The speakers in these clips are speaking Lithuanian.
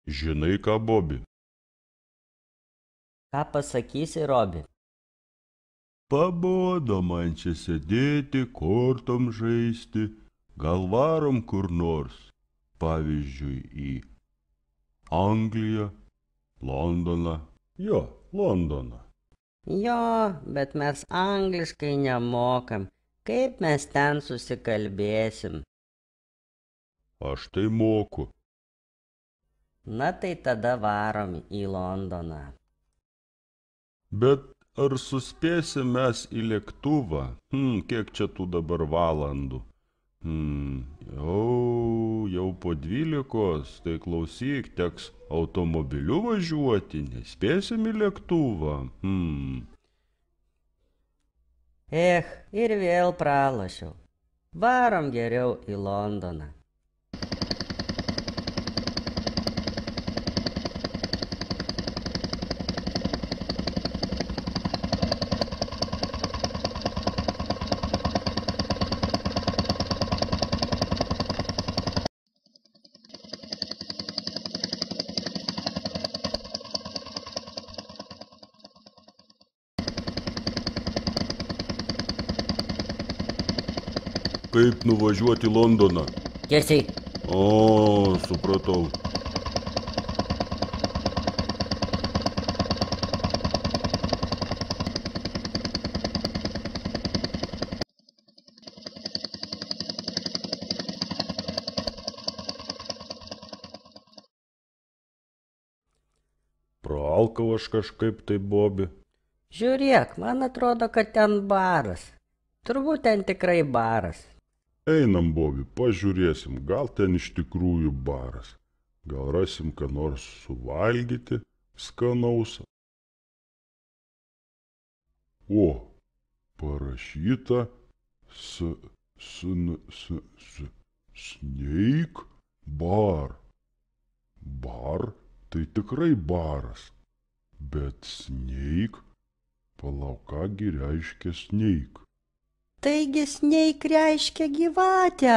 Žinai ką, Bobi? Ką pasakysi, Robi? Pabodo man čia sėdėti, kortom žaisti. Gal varom kur nors, pavyzdžiui, į Angliją, Londoną. Jo, Londoną. Jo, bet mes angliškai nemokam. Kaip mes ten susikalbėsim? Aš tai moku. Na tai tada varom į Londoną. Bet ar suspėsim mes į lėktuvą? Kiek čia tų dabar valandų? Jau po 12, tai klausyk, teks automobiliu važiuoti, nespėsim į lėktuvą. Ir vėl pralošiau. Varom geriau į Londoną. Kaip nuvažiuoti į Londoną? Tiesiai. O, supratau. Praalkau aš kažkaip tai, Bobi. Žiūrėk, man atrodo, kad ten baras. Turbūt ten tikrai baras. Einam, Bobi, pažiūrėsim, gal ten iš tikrųjų baras. Gal rasim ką nors suvalgyti skanaus. O, parašyta Snake Bar. Bar tai tikrai baras. Bet Snake, palauk, kągi reiškia Snake? Taigi Snake reiškia gyvatę.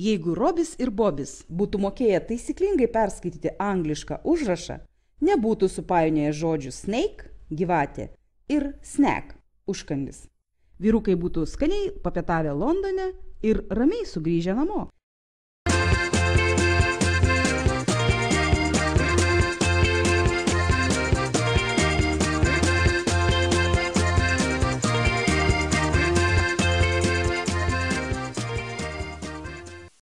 Jeigu Robis ir Bobis būtų mokėję taisyklingai perskaityti anglišką užrašą, nebūtų supainioję žodžių snake – gyvatė ir snack – užkandis. Vyrukai būtų skaniai papietavę Londone ir ramiai sugrįžę namo.